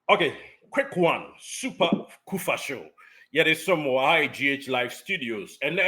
Okay, quick one. Super Kufa show. Yeah, there's some more IGH Live Studios. And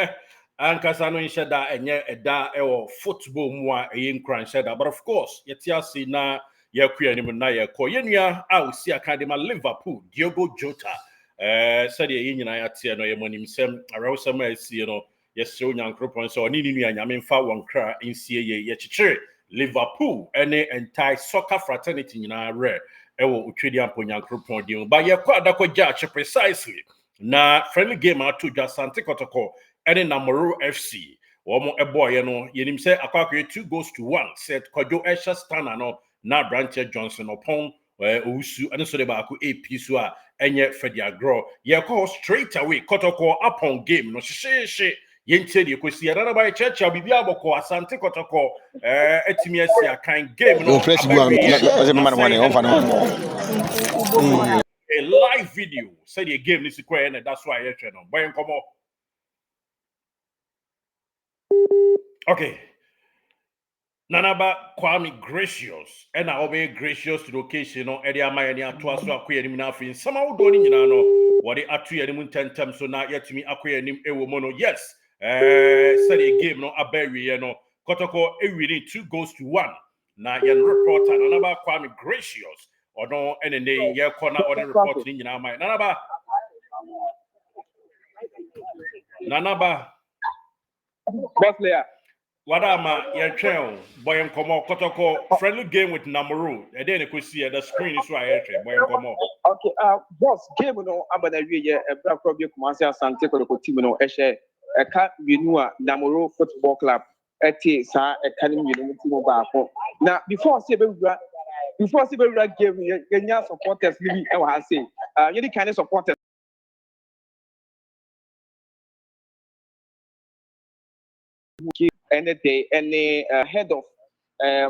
Ankasa no nhyɛ and ɛnyɛ ɛda ɛwɔ football mu a ɛyɛ nkran hyɛ but of course yɛte ase na yɛkɔ anim na yɛkɔ yɛnua a osi akadema Liverpool Diogo Jota sɛdeɛ yɛn nyinaa yɛateɛ no yɛmɔ nimsɛm awerɛwosɛm a ɛsie no yɛsrɛ onyankopɔn sɛ ɔne ne nua nyame mfa wɔn kra nsie yɛ yɛkyekyere Liverpool ɛne entire soccer fraternity nyinaa rɛ ɛwɔ otwedi ampo nyankopɔn din ba yɛkɔ adakɔ gyaakye precisely na friendly game ato dwa Asante Kotoko ɛne Namoro FC wɔn ɛbɔɔyɛ no yɛnim sɛ akɔakɔyɛ 2-1 set kwadwo ɛhyɛ stanna no na Branche Johnson ɔpɔn owusu ɛne so de baako AP so a ɛnyɛ fɛdi agorɔ yɛkɔ straight away Kotoko upon game no hyehyɛhyɛ yɛntie deɛ kɔsi yɛdada ba yɛkyerɛkyerɛ biribi abɔkɔ Asante Kotoko ɛtumi asi akan game no a live video said the game is required and that's why I no boy come on. Okay. Nanaba Kwame gracious and I obey gracious to the occasion no Eddie Amayani atwa so akoya nim na afin somehow do ni nyina no what they atu anim tentem so na yet me akoya nim ewo mo no yes said the game no abewie no Kotoko e winning 2-1 na yen reporter Nanaba Kwame gracious Odo NNA ye corner or report in my Nanaba what am I? Your channel, boy, and come on, Kotoko friendly game with Namoro. And then you could see the screen is right. Boy, and come on. Okay, boss, game no, about a year, a probably Kumasi Asante Kotoko team no, a cat Binua Namoro Football Club, a sa a canning unity mobile. Now, before I game, Kenya supporters, maybe I will say, any kind of supporters. And the head of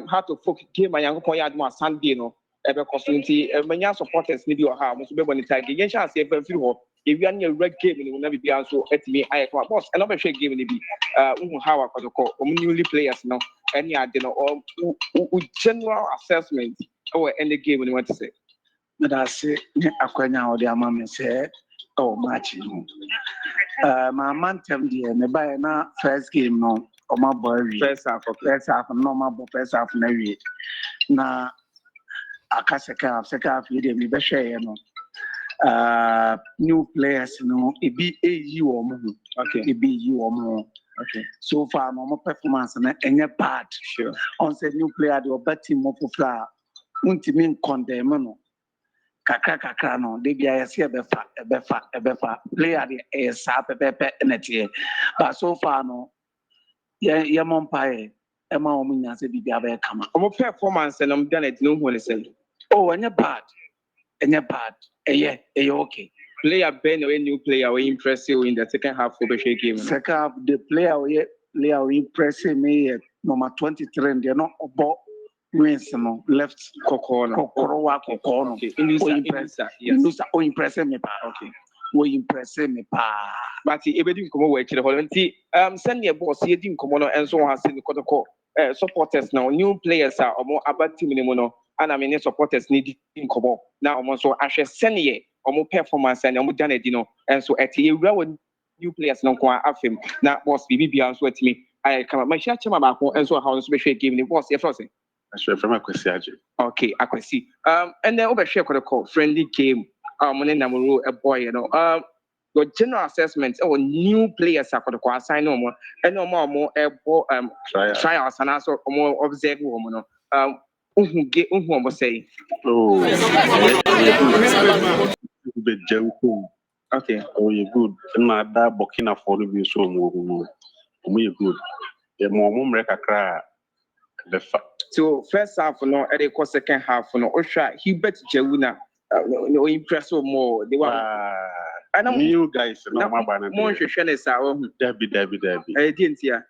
how to focus game my young boy Adma Sunday no ever consultancy many supporters need your house must be when it's like the chance if you are near red game you will never be also at me I boss and I'm share game be how I call newly players now any idea or general assessment or any game you want to say. But I say akwanya odi amame say oh match my man tell the me buy na first game no my boy first half no my boy first half na wie na akaseka second half we dey me be share no new players no e be eyi wo mo okay e be yi wo mo okay so far no performance na enye bad sure on say new player dey better team mo fufla untimi condemn no kakra no de bia yesi ebefa player dey sa pepepe netie but so far no ye mompae e ma o munya se bibia be kama omo performance and I'm done it no one say oh enye bad eye okay player Ben or new player we impress you in the second half of the game second half the player we impress me number 23 they not about wins no left kokoro okay impress me pa okay we impress me pa but e be di nkomo we kire ho nti send your boss e di nkomo no enso ha se Kotoko supporters now new players are omo about team ni mo no ana me ne supporters ni di nkomo na omo so ahwe send ye omo performance and omo dane di no enso eti ewura wo new players no kwa afem na boss bibia enso atimi I come my share chama ba ko enso ha enso be hwe game ni boss e fro se from Akwesi Aje. Okay, Akwesi. And then over share Kotoko friendly game. Mone Namoro a boy, you know. Your general assessment or new players are Kotoko assign no more and no more trials and also more observe woman. Who say? Oh, okay. Oh, you're good. Na da Burkina for the so you good. The more cry. So first half no, and the second half no. Osha Hubert Jewuna, no impressive more. They were new guys. No, my banana. More Shannon Debbie. I didn't hear.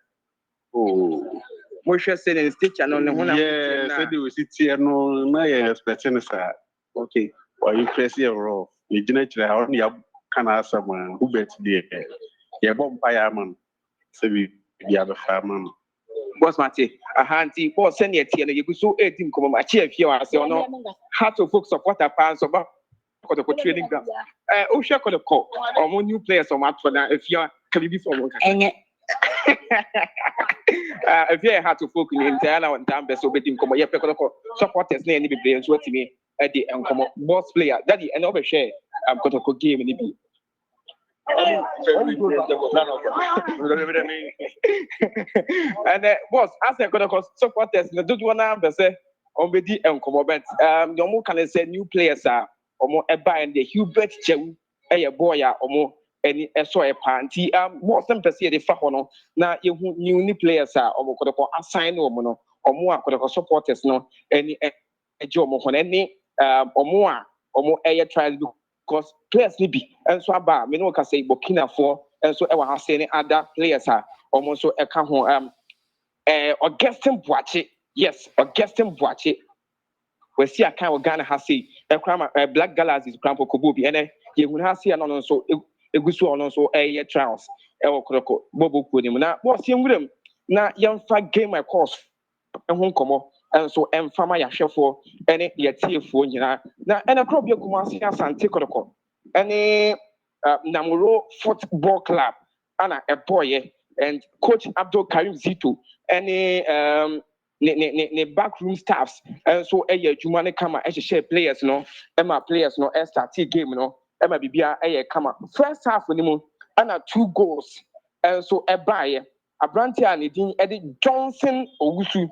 Oh, Moshe said in stitch and on the one. Yeah, said you sit here. No, my expectation sir. Okay. Why you press your raw? You didn't how you can ask someone who bet the yeah, bomb fireman. So we have a fireman. Boss Mate, a handy boss send your tea and you could so 18 come my chair if you are so no how to focus on what I pass about Kotoko training ground. Osha Kotoko, or new players on match for now. If you are can be for one. If you had to focus in Diana and Dambe, so betting come here, Kotoko supporters near any players what to me at the boss player, daddy, and overshare Kotoko game in the and boss, as I Kotoko supporters, the do one number say on the but no more can I say new players are or more and the Hubert Chew, a boy or more any so a panty more some per se the fahono now you new players are or Kotoko assign or mono or more Kotoko supporters no any a job on any or more air trials because players need be and so about me no can say Burkina for and so I was saying other players are almost so a can Augustin Boache, yes, Augustin Boache. We see a kind of Ghana has say a black galas is Crampo Kobubi, and you will have see an so a good so on so a trials. El Kroko, Bobo Kudim. Now, what's him with him? Now, young fat game my course and home come and so and Famaya Sheffo, and your tear for you know. Now, and a crop your Kumasi and take any Namoro Football Club, Anna a boy, and Coach Abdul Karim Zito, any ne backroom staffs and so Jumane Kama share players no Emma players no start game no Emma Bibia Kama first half anymore and 2 goals and so a buy a brandy and it Eddie Johnson or Wusu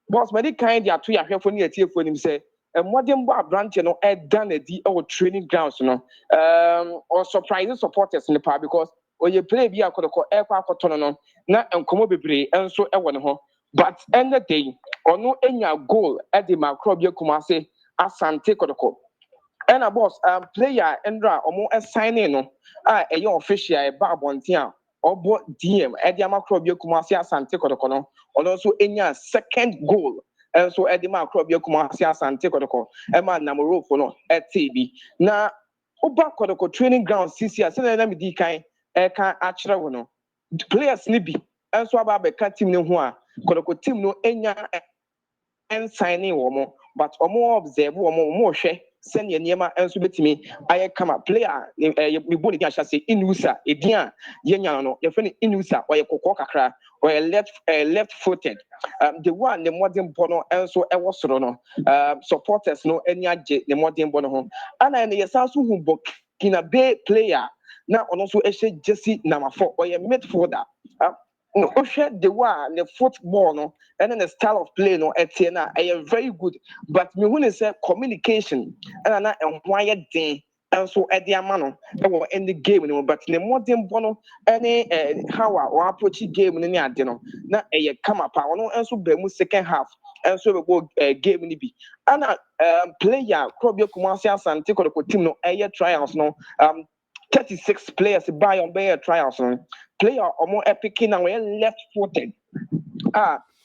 boss many kind ya to your for near for him say and modern bar branch no done a or training grounds no or surprising supporters in the park because when you play via Kotoko aircraft no na and come and so but end the day or no any goal at the macrobia kumase asante Kotoko and a boss player endra or more signing no a young official a barbontia or bought DM at the macrobia kumase asante Kotoko no or also any second goal and so at the macrobia kumase asante Kotoko Emma Namoro for no at TB now Oba Kotoko training ground CC let me decay can actually no players nibi and so about the team no one Kotoko team no enya and signing woman but more observe more share send your name and so betimi I come a player me boni dia say inusa edian yenya no your friend inusa or your kokko kakra or left footed the one the modern bono and so e was no supporters no enya the modern bono ho ana na yesanso hu Burkina Bay player now also Jesse number 4 or your midfielder no, the one the football no, and then the style of play no, etiena very good. But me when say communication and na quiet thing, and so at the amano, in the game no, but the modern bono any how or approach game in the no, na come up no, and so be second half, and so we go game ni be. And player Krobio Kumasi Asante ko team no trials no 36 players buy on trials no. Player or more epic now left footed.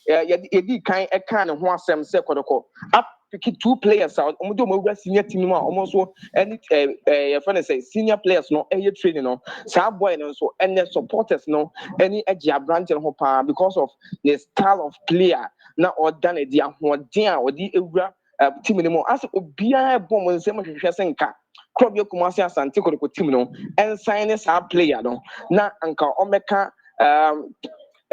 You kind of one sem Kotoko. Up pick 2 players out. Senior team almost any friend say senior players no any training no. Some boy no so any supporters no any edge branch and hopa because of the style of player. Now or done a dia or the team anymore. As Obia bomb and same senka. Krobio Kumasi Asante Kotoko team no and sign our player no na anka omeka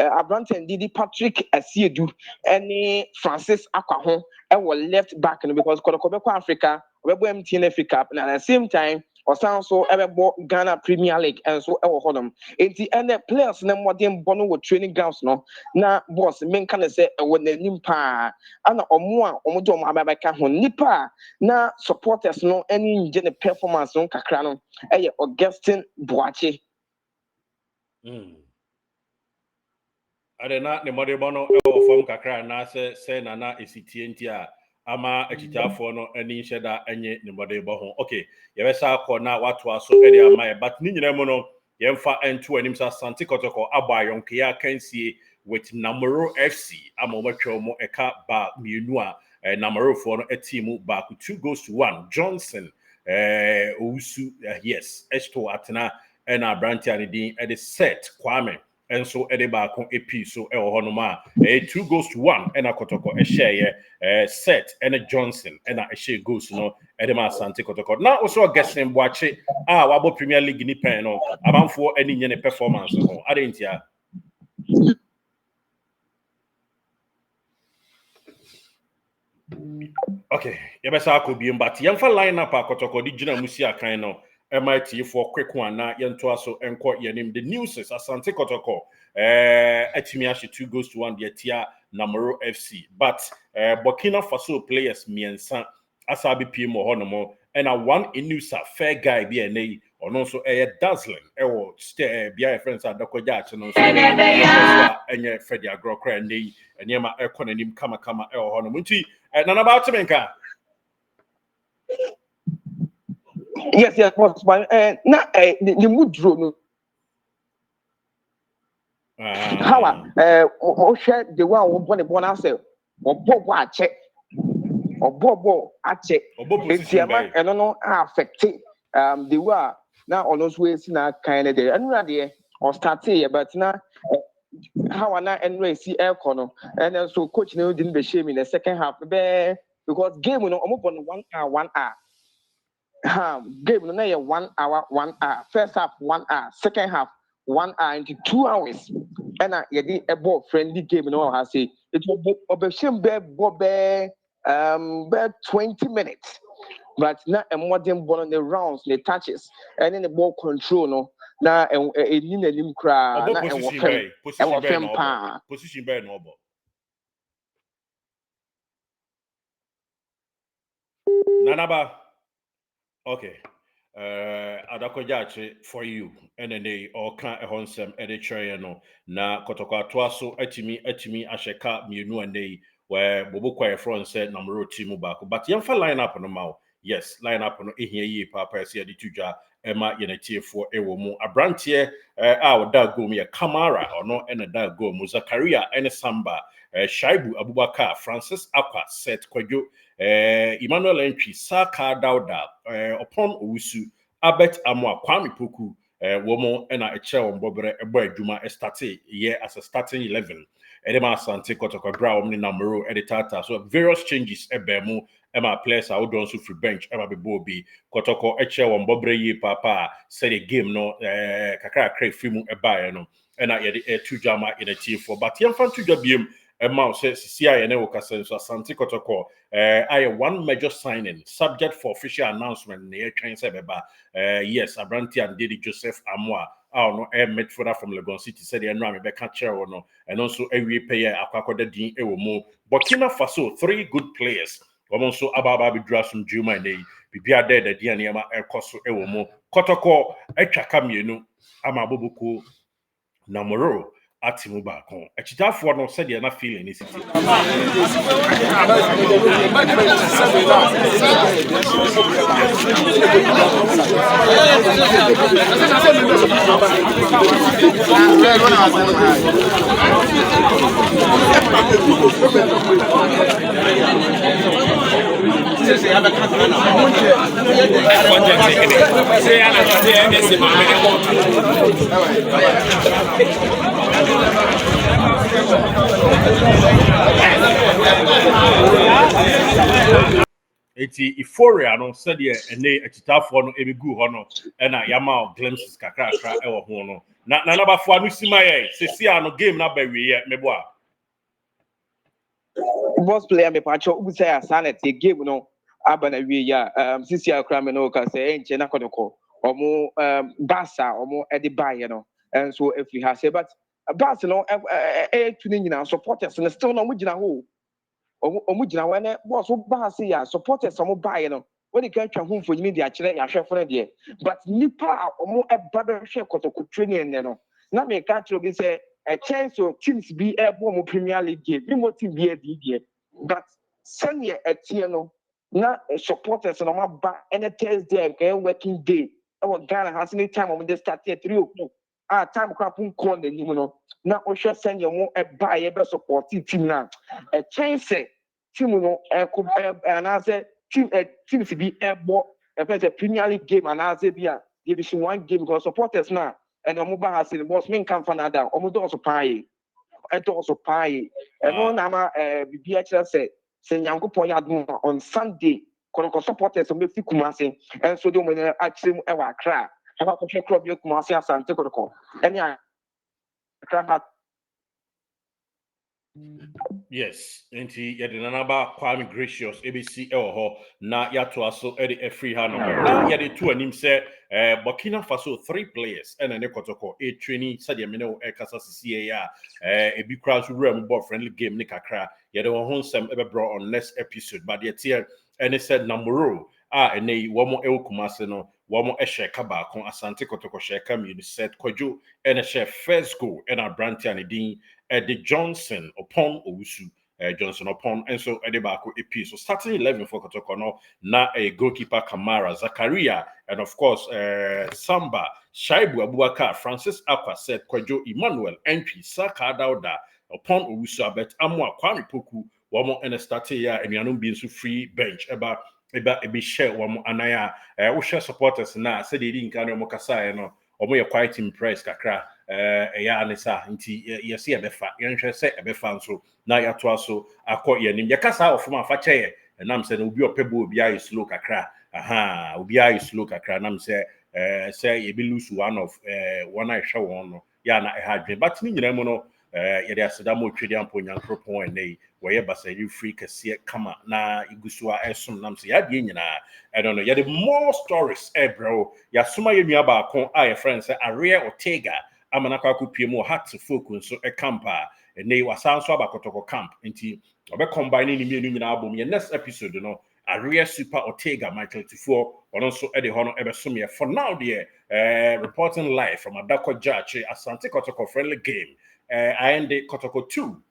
Abranten Didi Patrick Asiedu any Francis Akwaho and left back no because Kotoko Africa we MTN Africa and at the same time or sound so ever Ghana Premier League and so ever hold in the end players na modern bono with training grounds no na boss men can say when the nimpa ana omo ababaka ho nipa na supporters no any gene performance no kakra no Augustin Boache Adena ne modebono form kakra na se na esitienti a ama achichafo no ani sheda enye ne modebo ho okay yebesa akọ na watu aso ede ama but ni nyina mu no yemfa ento anim sa Asante Kotoko abayonke ya kansie with Namoro FC ama omatwa mo eka ba mienu a Namoro fo no team back 2-1 Johnson Owusu yes esto atena na branch ani din e set Kwame and so Edebako EP so Honoma 2-1 and a Kotoko a share set and a Johnson and a share goes no Edema Sante Kotoko. Now also a guessing watch it Wabo Premier League ni pen about for any performance I didn't ya. Okay, yebesa could be but yamfa line up a Kotoko di Gina Musia kind of MIT for quick one na yentoa so enko yenim the news is Asante Kotoko Etimiashi 2-1 the tia Namoro FC but Burkina Faso players miensa asabi PM honomo and a one inusa fair guy be a or also a dazzling or stay be friends at Doko Jach and also and Freddie Agrokra and they and Yama Econonym kama or honomunti and none about Timenka. Yes, boss. But na the mood drone. How share the one born the bonus or bobo check or bobo check. And no affected the war now on those ways now kind of there and or start here but now how I and race see air corner and also coach no didn't be shame in the second half because game you know almost 1 hour. Game no 1 hour 1 hour. First half 1 hour, second half 1 hour into 2 hours. And I did a ball friendly game. No, I say it will be 20 minutes. But now a modern ball on the rounds, the touches, and then the ball control. No, now a lim cry. Position by noble. Nanaba. Okay. Adakojache for you and they all can't a honsem editorial no na Kotoko Twaso etimi asheka mienu and they where Bobo Kwaya front said Namoro Timu back. But yamfa line up on the mouth. Yes, line up on here papa see the tuja Emma Yeneti for Ewomu Abrantie our dog go me a Kamara or no and a dog go Muzakaria and a Samba Shaibu Abubakar Francis Apa set Kwajo Emmanuel Entry Saka Dauda upon Owusu Abet Amwa Kwame Poku woman and a chair on Bobre Eboy Juma started yeah as a starting 11 Edema Sante Kotoko Bra Omni Namoro editata so various changes ebemu Emma players are all so free bench Emma Bobi Kotoko chair on Bobre ye papa said a game no kakra craig free ebaye no and I had two jama in a team for but yam fan two jabim Emma says CI and Ewoka so Sante Kotoko I one major signing subject for official announcement near train sebeba yes Abranti and Didi Joseph Amwa no midfielder from Legon City said the Rami Becca chair or no and also every player akwakoda din ewomo Burkina Faso 3 good players also Ababa Bidrasum Juma and they bibia there the Dianiama Koso ewomo Kotoko etwaka mienu amabobuku Namoro atimu baako echitafoɔ no sɛ deɛ na feeling ne sisi Eti euphoria no said ye ene echitafoɔ no ebegu hɔ no ɛna yama glimpses kakra ɛwɔ ho no na nabafo anu simaye sesi ano game na ba wiye meboa boss player me pacho ubu say asanet the game no abana wie ya sisi akra me no ka say enche na Kotoko omo basa omo edi buy no and so if we have say but basa no tuni nyina supporters no still no mugina ho omo gina ho na boss wo basa ya supporters omo buy no when you can twa ho for nyini dia kire ya hwefo no de but nipa omo eba be hwe Kotoko training ne no na me ka kire obi say a chance of teams be able Premier League game. We want to be a DD, but send ye a tiano. Now supporters and my back and a Thursday working day. Our Ghana has any time when they start at 3 o'clock. Time crapun corner, you know. Now we should send you more a buy a best support team now. A chance team no and I said team to be able a Premier League game and I said yeah Division 1 game because supporters now. and omuba has the boss men come for nada omudo so pai also pie and no nama BHL say Yankopon Yadmo on Sunday Kotoko supporters of Mefi Kumasi and so do when actually ever cry about the club you Kumasi as Santa Kotoko and yeah Yes, nti yɛde nanaba Kwame Gracious ABC ɛwɔ hɔ na yɛato aso ɛde ɛfiri ha no na yɛde to anim sɛ Burkina Faso 3 players ɛna ne Kotoko training sɛdeɛ mene wo ɛkasa sisi a ebi kora so wura mu bɔ friendly game ne kakra yɛde wɔn ho nsɛm ɛbɛbrɔ on next episode but yɛte ɛne sɛ Namoro a ɛnɛ yi wɔn ɛwɔ Kumase no wɔn ɛhyɛ ka baako Asante Kotoko hyɛ ka mmienu set Kwadwo ɛna hyɛ first goal ɛna aberante a ne din Eddie Johnson upon Owusu Johnson upon and so Eddie Bako EP. So starting 11 for Kotoko no na a goalkeeper Kamara Zakaria and of course Samba Shaibu Abubakar Francis Aqua said Kwadwo Emmanuel entry Saka Dauda upon Owusu Abet Amwa Kwame Poku wamo and started ya and yanum being so free bench eba share wamo anaya we share supporters na said they didn't kind of mokasa no omo ye quite impressed kakra ya anisa nti yesi ebefa yenhwe se ebefa nso na yato aso akọ yanim yakasa ofuma afa cheye nam se na obi opebo obi ayi slow kakra obi ayi slow kakra nam se say ye be lose one of one I show one no ya na ehadwe but ni nyina mu no ye de aseda mo twedi ampo nyankropon enei we basari free kase kama na igusua esum nam se ya de nyina I don't know ye the more stories bro ya suma ye nua ba kon a ye friend say Area Ortega amanakwa akopie mu hat focus so campa enei wasan so abakotoko camp nti obe combine ni mienu nyina abom ye next episode no Area Super Ortega Michael Tifo ono so e de hono ebe som ye for now there reporting live from Adako Jache Asante Kotoko friendly game I ended Kotoko 2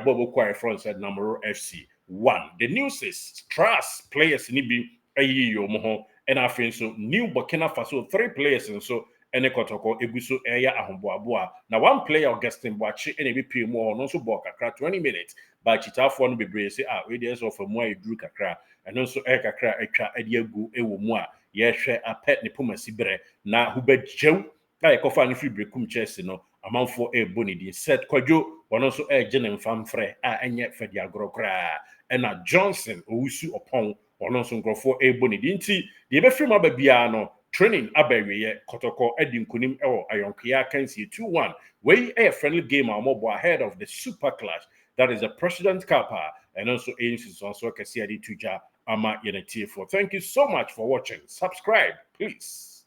Bobo Kwai front said Namoro FC 1 the news is trust players ni bi ayi yo mo ho and afin so new Burkina Faso 3 players and so ene Kotoko eguso eya ahomboaboa na one player Augustin Boachi ene bi pie mu no so ball kakra 20 minutes by chitafo no bebre say we dey so for mu edru kakra eno so kakra atwa ade agu ewo mu a ye hwe apet ne pomasi bre na hubagyew na ekofa no free brekum Chelsea no amanfo boni din set Kwadwo wono so gye ne mfamfrɛ a enye fadi agrokra ena Johnson Owusu Opon wono so nkrofo boni din ti de be free aba bia no training abaweye Kotoko edi nkunim ewo ayonkia kansi 2-1 wey a friendly game amobo ahead of the super clash that is the President Cup and also agencies also kasi adi tuja ama yeneti for. Thank you so much for watching. Subscribe please.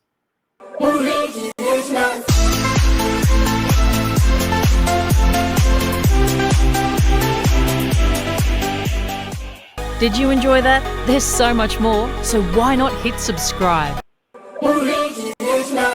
Did you enjoy that? There's so much more, so why not hit subscribe?